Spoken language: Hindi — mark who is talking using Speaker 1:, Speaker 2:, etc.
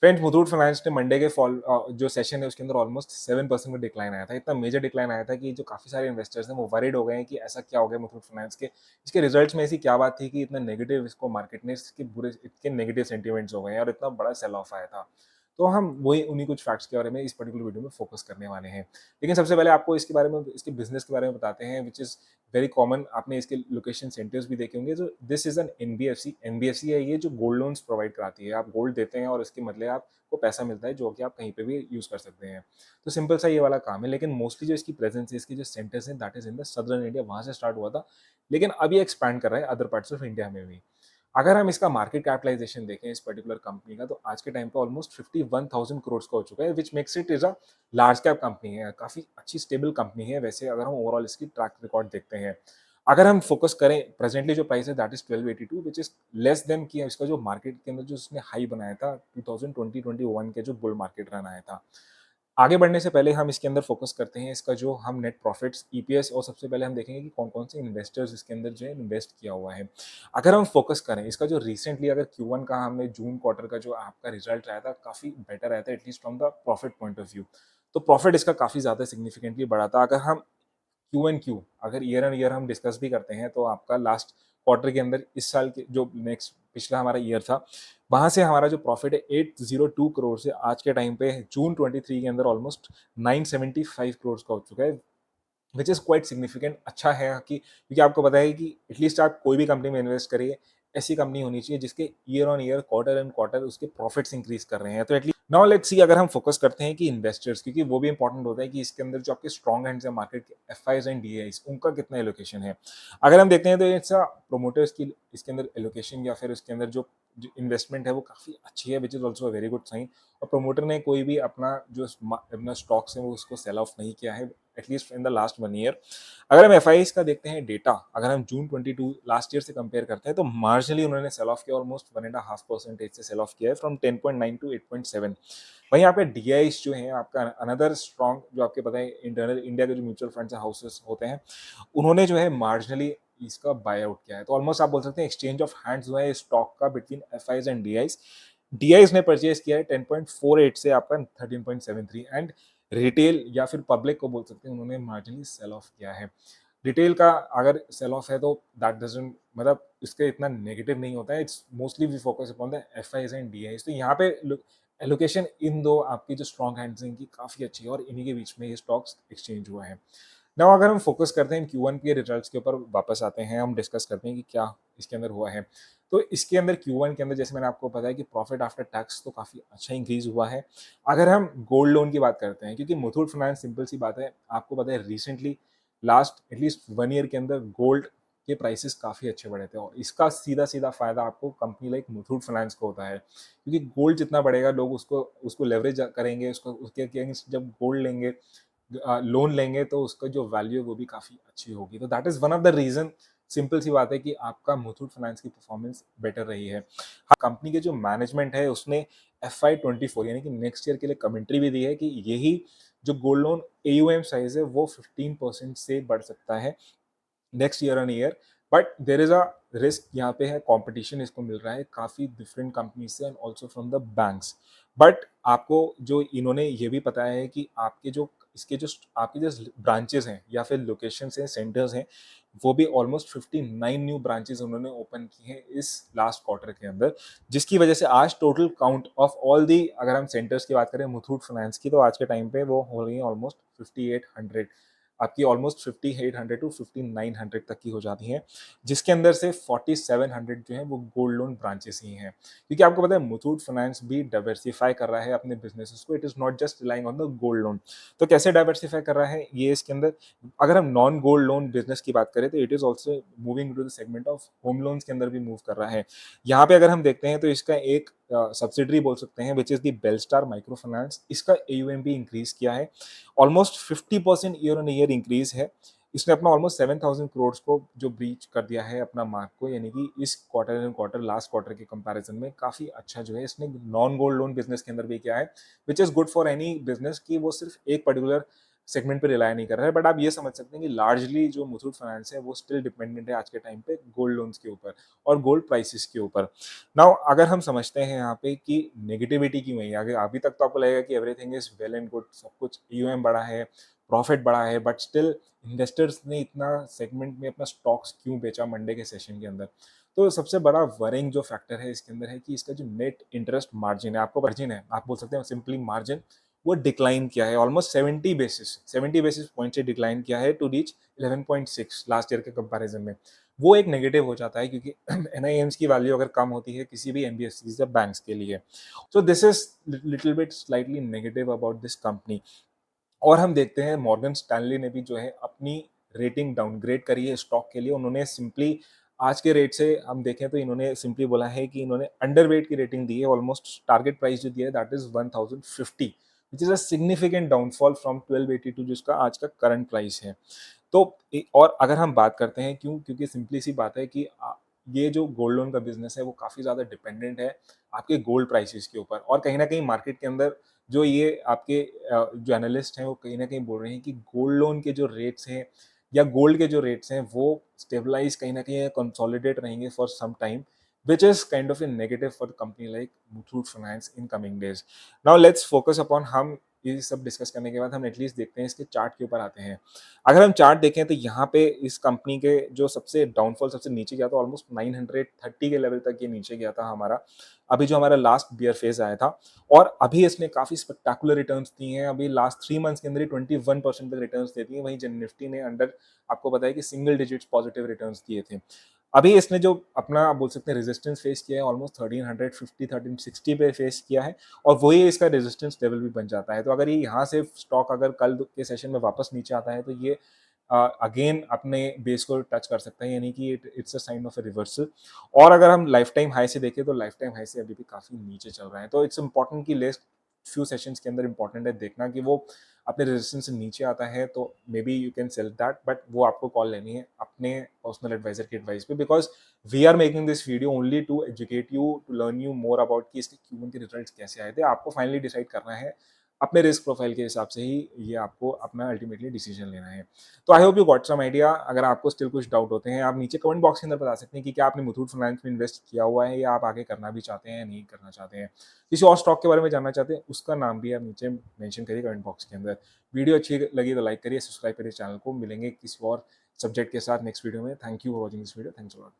Speaker 1: फ्रेंड्स, मुथूट फाइनेंस ने मंडे के जो सेशन है उसके अंदर ऑलमोस्ट 7% का डिक्लाइन आया था। इतना मेजर डिक्लाइन आया था कि जो काफ़ी सारे इन्वेस्टर्स हैं वो वरीड हो गए हैं कि ऐसा क्या हो गया मुथूट फाइनेंस के। इसके रिजल्ट्स में ऐसी क्या बात थी कि इतना नेगेटिव इसको मार्केट ने इसके बुरे इतने नेगेटिव सेंटिमेंट्स हो गए हैं और इतना बड़ा सेल ऑफ आया था। तो हम वही उन्हीं कुछ फैक्ट्स के बारे में इस पर्टिकुलर वीडियो में फोकस करने वाले हैं। लेकिन सबसे पहले आपको इसके बारे में, इसके बिजनेस के बारे में बताते हैं, विच इज़ वेरी कॉमन। आपने इसके लोकेशन सेंटर्स भी देखे होंगे। तो this is an NBFC. NBFC है ये जो गोल्ड लोन्स प्रोवाइड कराती है। आप गोल्ड देते हैं और इसके बदले आपको पैसा मिलता है जो कि आप कहीं पे भी यूज कर सकते हैं। तो सिंपल सा ये वाला काम है। लेकिन मोस्टली जो इसकी प्रेजेंस है, इसके जो सेंटर्स हैं, that is in the southern India. वहां से स्टार्ट हुआ था, लेकिन अभी एक्सपैंड कर रहा है अदर पार्ट्स ऑफ इंडिया में भी। अगर हम इसका मार्केट कैपिटलाइजेशन देखें इस पर्टिकुलर कंपनी का, तो आज के टाइम पे ऑलमोस्ट 51,000 करोड़ का हो चुका है, which makes it is a large cap company है। काफी अच्छी स्टेबल कंपनी है वैसे, अगर हम ओवरऑल इसकी ट्रैक रिकॉर्ड देखते हैं। अगर हम फोकस करें, प्रेजेंटली जो प्राइस है that is 1282, which is less than कि इसका जो मार्केट के अंदर जो उसने हाई बनाया था 2020-21 के जो बुल मार्केट रन आया था। आगे बढ़ने से पहले हम इसके अंदर फोकस करते हैं इसका जो हम नेट प्रॉफिट्स, ईपीएस, और सबसे पहले हम देखेंगे कि कौन कौन से इन्वेस्टर्स इसके अंदर जो है इन्वेस्ट किया हुआ है। अगर हम फोकस करें इसका जो रिसेंटली, अगर Q1 का हमने जून क्वार्टर का जो आपका रिजल्ट आया था, काफी बेटर आया था at least from the profit point of view. तो प्रॉफिट इसका काफी ज्यादा सिग्निफिकेंटली बढ़ा था। अगर हम क्यू एंड क्यू, अगर ईयर एंड ईयर हम डिस्कस भी करते हैं, तो आपका लास्ट क्वार्टर के अंदर इस साल के जो नेक्स्ट पिछला हमारा ईयर था, वहां से हमारा जो प्रॉफिट है 802 करोड़ से आज के टाइम पे जून 23 के अंदर ऑलमोस्ट 975 करोड़ का हो चुका है, विच इज क्वाइट सिग्निफिकेंट। अच्छा है कि क्योंकि आपको पता है कि एटलीस्ट आप कोई भी कंपनी में इन्वेस्ट करिए, ऐसी कंपनी होनी चाहिए जिसके year on year, quarter and quarter उसके प्रॉफिट्स इंक्रीज कर रहे हैं। तो एटलीस्ट नाउ लेट्स सी, अगर हम फोकस करते हैं कि इन्वेस्टर्स, क्योंकि वो भी इंपॉर्टेंट होता है कि इसके अंदर जो आपके स्ट्रॉन्ग हैंड्स है मार्केट के, एफआईज एंड डीआईज, उनका कितना एलोकेशन है। अगर हम देखते हैं तो इट्स प्रोमोटर्स की इसके अंदर एलोकेशन या फिर इसके अंदर जो इन्वेस्टमेंट है वो काफी अच्छी है, which is also very good sign. और प्रोमोटर ने कोई भी अपना स्टॉक्स है वो उसको सेल ऑफ नहीं किया है, at least in the last 1 year. अगर हम एफ का देखते हैं डेटा, अगर हम जून 22 लास्ट ईयर से कंपेयर करते हैं, तो मार्जिनली उन्होंने सेल ऑफ किया, ऑलमोस्ट 1.5% से सेल ऑफ किया है, फ्रॉम 10.9 टू 8.7। वहीं यहाँ पे डीआईस जो है आपका अनदर स्ट्रॉन्ग, जो आपके पता है इंटरनल इंडिया के जो म्यूचुअल फंड्स हाउसेस होते हैं, उन्होंने जो है मार्जिनली इसका बाय आउट किया है। तो ऑलमोस्ट आप बोल सकते हैं एक्सचेंज ऑफ हैंड्स हुआ है स्टॉक का बिटवीन एफ एंड डीआईस। डीआईस ने परचेज किया है 10.48 से आपका 13.73, एंड रिटेल या फिर पब्लिक को बोल सकते हैं उन्होंने मार्जिनली सेल ऑफ किया है। रिटेल का अगर सेल ऑफ है तो दैट डजंट, मतलब इसके इतना नेगेटिव नहीं होता है। It's mostly we focus upon the FIs and DIs. तो यहाँ पे एलोकेशन इन दो आपकी जो स्ट्रॉन्ग हैंड्स हैं इनकी काफी अच्छी है, और इन्हीं के बीच में ये स्टॉक्स एक्सचेंज हुआ है। नाउ अगर हम फोकस करते हैं Q1 के रिजल्ट्स के ऊपर वापस आते हैं, हम डिस्कस करते हैं कि क्या इसके अंदर हुआ है। तो इसके अंदर Q1 के अंदर, जैसे मैंने आपको बताया कि प्रॉफिट आफ्टर टैक्स तो काफी अच्छा इंक्रीज हुआ है। अगर हम गोल्ड लोन की बात करते हैं, क्योंकि मुथूट फाइनेंस, सिंपल सी बात है, आपको पता है रिसेंटली लास्ट एटलीस्ट 1 ईयर के अंदर गोल्ड के प्राइसेस काफी अच्छे बढ़े थे, और इसका सीधा सीधा फायदा आपको कंपनी लाइक मुथूट फाइनेंस को होता है। क्योंकि गोल्ड जितना बढ़ेगा, लोग उसको उसको लेवरेज करेंगे, उसको उसके अगेंस्ट जब गोल्ड लेंगे, लोन लेंगे, तो उसका जो वैल्यू है वो भी काफी अच्छी होगी। तो that is one of the reason. Simple सी बात है कि आपका मुथूट फाइनेंस की परफॉर्मेंस बेटर रही है। हाँ, कंपनी के जो मैनेजमेंट है उसने FY24 यानी कि नेक्स्ट ईयर के लिए कमेंट्री भी दी है कि यही जो गोल्ड लोन AUM साइज है वो 15% से बढ़ सकता है next year on year. But there is a risk, यहाँ पे है कंपटीशन इसको मिल रहा है काफी डिफरेंट कंपनी से and also from the banks. But आपको जो इन्होंने ये भी बताया है कि आपके जो ब्रांचेस हैं या फिर लोकेशन हैं, सेंटर्स हैं, वो भी ऑलमोस्ट 59 न्यू ब्रांचेस उन्होंने ओपन की हैं इस लास्ट क्वार्टर के अंदर, जिसकी वजह से आज total count of all the, अगर हम सेंटर्स की बात करें मुथूट फाइनेंस की, तो आज के टाइम पे वो हो रही है ऑलमोस्ट 5800, आपकी ऑलमोस्ट 5800 टू 5900 तक की हो जाती हैं, जिसके अंदर से 4700 जो है वो गोल्ड लोन ब्रांचेस ही हैं। क्योंकि आपको पता है मुथूट फाइनेंस भी डाइवर्सिफाई कर रहा है अपने बिजनेसेस को, it is not just relying on the gold loan. तो कैसे डाइवर्सिफाई कर रहा है ये, इसके अंदर अगर हम नॉन गोल्ड लोन बिजनेस की बात करें, तो it is also moving to the segment of home loans के अंदर भी मूव कर रहा है। यहाँ पे अगर हम देखते हैं तो इसका एक सब्सिडरी बोल सकते हैं which is the Belstar micro finance, इसका AUM भी इंक्रीज किया है, almost 50% year on year increase है। इसने अपना ऑलमोस्ट 7000 करोड़ को जो ब्रीच कर दिया है अपना मार्क को, यानी कि इस quarter and quarter last quarter के कंपैरिजन में काफी अच्छा जो है इसने नॉन गोल्ड लोन बिजनेस के अंदर भी किया है, which is good for any business कि वो सिर्फ एक पर्टिकुलर सेगमेंट पे रिलाय नहीं कर रहा है, बट आप ये समझ सकते हैं कि लार्जली जो मुथूट फाइनेंस है वो स्टिल डिपेंडेंट है आज के टाइम पे गोल्ड लोन्स के ऊपर और गोल्ड प्राइसेस के ऊपर। नाउ अगर हम समझते हैं यहाँ पे कि नेगेटिविटी क्यों है, अगर अभी तक तो आपको लगेगा कि everything is well and good, सब कुछ ईयूएम बढ़ा है, प्रॉफिट बढ़ा है, बट स्टिल इन्वेस्टर्स ने इतना सेगमेंट में अपना स्टॉक्स क्यों बेचा मंडे के सेशन के अंदर। तो सबसे बड़ा वरिंग जो फैक्टर है इसके अंदर है कि इसका जो नेट इंटरेस्ट मार्जिन है, आपको मार्जिन है, आप बोल सकते हैं सिंपली मार्जिन, वो डिक्लाइन किया है ऑलमोस्ट 70 बेसिस पॉइंट से डिक्लाइन किया है टू रीच 11.6 लास्ट ईयर के कंपैरिजन में। वो एक नेगेटिव हो जाता है क्योंकि एनआईएम्स की वैल्यू अगर कम होती है किसी भी एनबीएफसीज या बैंक्स के लिए, so this is little bit slightly negative about this company. और हम देखते हैं मॉर्गन स्टैनली ने भी जो है अपनी रेटिंग डाउनग्रेड करी है स्टॉक के लिए। उन्होंने सिंपली आज के रेट से हम देखें तो इन्होंने सिंपली बोला है कि इन्होंने अंडरवेट की रेटिंग दी है, ऑलमोस्ट टारगेट प्राइस जो दिया है that is 1050, which is a significant downfall from 1282 जिसका आज का करंट प्राइस है। तो और अगर हम बात करते हैं क्यों, क्योंकि सिंपली सी बात है कि ये जो गोल्ड लोन का बिजनेस है वो काफ़ी ज़्यादा डिपेंडेंट है आपके गोल्ड प्राइसेस के ऊपर। और कहीं ना कहीं मार्केट के अंदर जो ये आपके जो एनालिस्ट हैं वो कहीं ना कहीं बोल रहे हैं कि गोल्ड लोन के जो रेट्स हैं या गोल्ड के जो रेट्स हैं वो स्टेबलाइज कहीं ना कहीं कंसोलिडेट रहेंगे for some time, which is kind of a negative for the company like Muthoot Finance in coming days. Now let's focus upon हम ये सब डिस्कस करने के बाद हम एटलीस्ट देखते हैं इसके चार्ट के ऊपर आते हैं। अगर हम चार्ट देखें तो यहाँ पे इस कंपनी के जो सबसे डाउनफॉल सबसे नीचे गया था, ऑलमोस्ट 930 के लेवल तक ये नीचे गया था हमारा, अभी जो हमारा लास्ट बियर फेज आया था। और अभी इसने काफी स्पेक्टाकुलर रिटर्न्स दिए हैं, अभी लास्ट 3 मंथ्स के अंदर ही 21% तक रिटर्न्स देती है। वहीं जन निफ्टी ने अंडर आपको पता है कि सिंगल डिजिट्स पॉजिटिव रिटर्न्स दिए थे। अभी इसने जो अपना आप बोल सकते हैं रेजिस्टेंस फेस किया है ऑलमोस्ट 1350 1360 पे फेस किया है, और वही इसका रेजिस्टेंस लेवल भी बन जाता है। तो अगर ये यहाँ से स्टॉक अगर कल के सेशन में वापस नीचे आता है तो ये अगेन अपने बेस को टच कर सकता है, यानी कि it's a sign of a reversal. और अगर हम लाइफ टाइम हाई से देखें तो लाइफ टाइम हाई से अभी भी काफी नीचे चल रहा है। तो इट्स इंपॉर्टेंट कि लेस्ट फ्यू सेशंस के अंदर इंपॉर्टेंट है देखना कि वो अपने रेजिस्टेंस से नीचे आता है तो maybe you can sell that, but वो आपको कॉल लेनी है अपने पर्सनल एडवाइजर की एडवाइस पे, because we are making this video only to educate you, to learn you more about कि इसके क्यून के रिजल्ट्स कैसे आए थे। आपको फाइनली डिसाइड करना है अपने रिस्क प्रोफाइल के हिसाब से ही, ये आपको अपना अल्टीमेटली डिसीजन लेना है। तो I hope you got some idea. अगर आपको स्टिल कुछ डाउट होते हैं आप नीचे कमेंट बॉक्स के अंदर बता सकते हैं कि क्या आपने मुथूट फाइनेंस में इन्वेस्ट किया हुआ है या आप आगे करना भी चाहते हैं या नहीं करना चाहते हैं, किसी और स्टॉक के बारे में जानना चाहते हैं उसका नाम भी आप नीचे मेंशन करिए कमेंट बॉक्स के अंदर। वीडियो अच्छी लगी तो लाइक करिए, सब्सक्राइब करिए चैनल को। मिलेंगे किसी और सब्जेक्ट के साथ नेक्स्ट वीडियो में। Thank you for watching this video. Thanks a lot.